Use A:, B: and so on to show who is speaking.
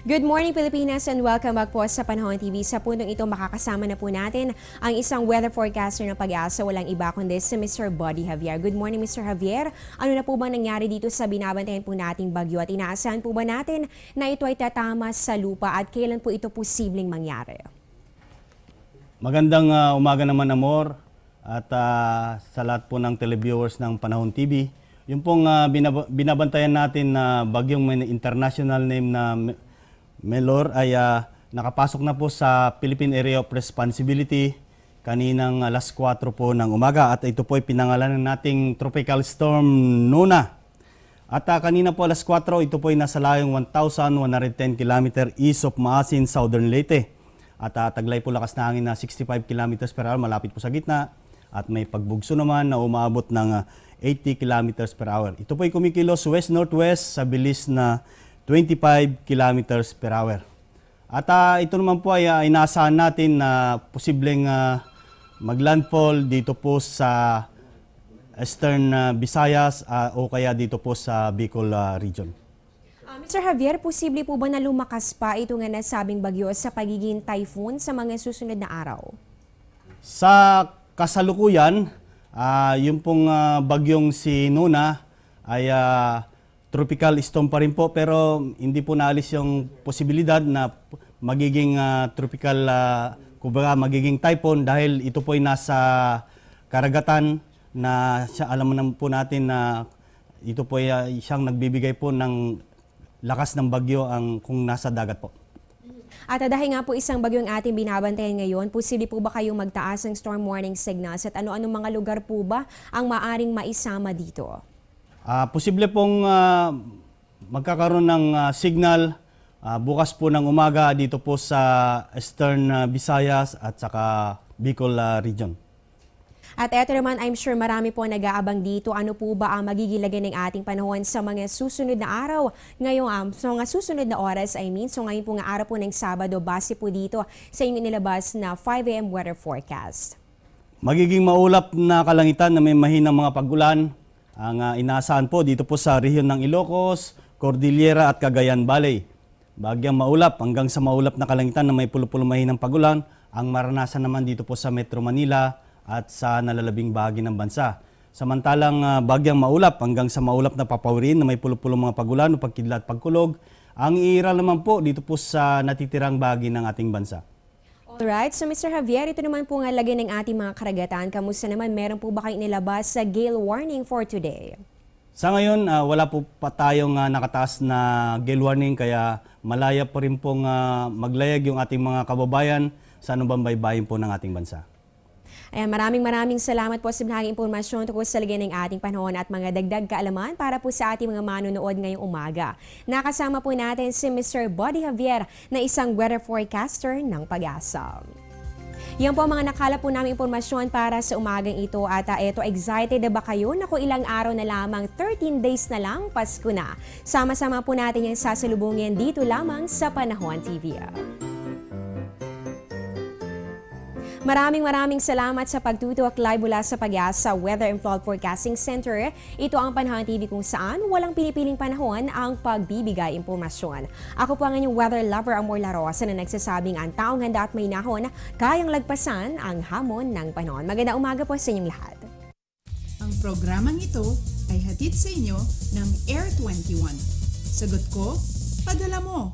A: Good morning Pilipinas and welcome back po sa Panahon TV. Sa puntong ito makakasama na po natin ang isang weather forecaster ng Pag-asa, walang iba kundi si Mr. Buddy Javier. Good morning Mr. Javier. Ano na po ba nangyari dito sa binabantayan po nating bagyo at inaasahan po ba natin na ito ay tatama sa lupa at kailan po ito posibleng mangyari?
B: Magandang umaga naman Amor at sa lahat po ng televiewers ng Panahon TV. Yung pong binabantayan natin na bagyong may international name na Melor ay nakapasok na po sa Philippine Area of Responsibility kaninang alas 4 po ng umaga at ito po ay pinangalanan nating Tropical Storm Nona. At kanina po alas 4 ito po ay nasa layong 1,110 km east of Maasin, Southern Leyte. At taglay po lakas na hangin na 65 km per hour, malapit po sa gitna. At may pagbugso naman na umaabot ng 80 km per hour. Ito po ay kumikilos west-northwest sa bilis na 25 km per hour. At ito naman po ay inaasahan natin na posibleng maglandfall dito po sa Eastern Visayas o kaya dito po sa Bicol region.
A: Mr. Javier, posible po ba na lumakas pa ito nga nasabing bagyo sa pagiging typhoon sa mga susunod na araw?
B: Sa kasalukuyan, yung pong bagyong si Nona ay tropical storm pa rin po pero hindi po naalis yung posibilidad na magiging tropical, kumbaga magiging typhoon dahil ito po ay nasa karagatan na alam naman po natin na ito po ay siyang nagbibigay po ng lakas ng bagyo kung nasa dagat po.
A: At dahil nga po isang bagyong ating binabantayan ngayon, posible po ba kayong magtaas ng storm warning signals at ano-anong mga lugar po ba ang maaring maisama dito?
B: Posible pong magkakaroon ng signal bukas po ng umaga dito po sa Eastern Visayas at saka Bicol region.
A: At eto naman, I'm sure marami po nag-aabang dito. Ano po ba ang magiging lagay ng ating panahon sa mga susunod na araw? Ngayon, sa mga susunod na oras, so ngayon po nga araw po ng Sabado, base po dito sa inyong nilabas na 5 AM weather forecast.
B: Magiging maulap na kalangitan na may mahinang mga pag-ulan. Ang inaasahan po dito po sa rehiyon ng Ilocos, Cordillera at Cagayan Valley. Bagyang maulap hanggang sa maulap na kalangitan na may pulo-pulo mahinang pag-ulan. Ang maranasan naman dito po sa Metro Manila at sa nalalabing bahagi ng bansa. Samantalang bagyang maulap hanggang sa maulap na papawirin na may pulo-pulo mga pag-ulan o pagkidlat at pagkulog. Ang iiral naman po dito po sa natitirang bahagi ng ating bansa.
A: Alright, so Mr. Javier, ito naman po nga lagay ng ating mga karagatan. Kamusta naman? Meron po ba kayong nilabas sa gale warning for today?
B: Sa ngayon, wala po pa tayong nakataas na gale warning kaya malaya pa rin pong maglayag yung ating mga kababayan sa anumang baybayin po ng ating bansa.
A: Ayan, maraming salamat po sa binahaging impormasyon tungkol sa lagay ng ating panahon at mga dagdag kaalaman para po sa ating mga manonood ngayong umaga. Nakasama po natin si Mr. Buddy Javier na isang weather forecaster ng Pag-asa. Yan po ang mga nakala po namin impormasyon para sa umagang ito at excited na ba kayo? Naku, ilang araw na lamang, 13 days na lang, Pasko na. Sama-sama po natin yung sasalubungin dito lamang sa Panahon TV. Maraming salamat sa pagtutuwak live mula sa Pag-asa Weather and Flood Forecasting Center. Ito ang Panahon TV kung saan walang pinipiling panahon ang pagbibigay impormasyon. Ako po ang inyong weather lover, Amor Larosa, na nagsasabing ang taong handa at may nahon kayang lagpasan ang hamon ng panahon. Magandang umaga po sa inyong lahat.
C: Ang programang ito ay hatid sa inyo ng Air 21. Sagot ko, padala mo.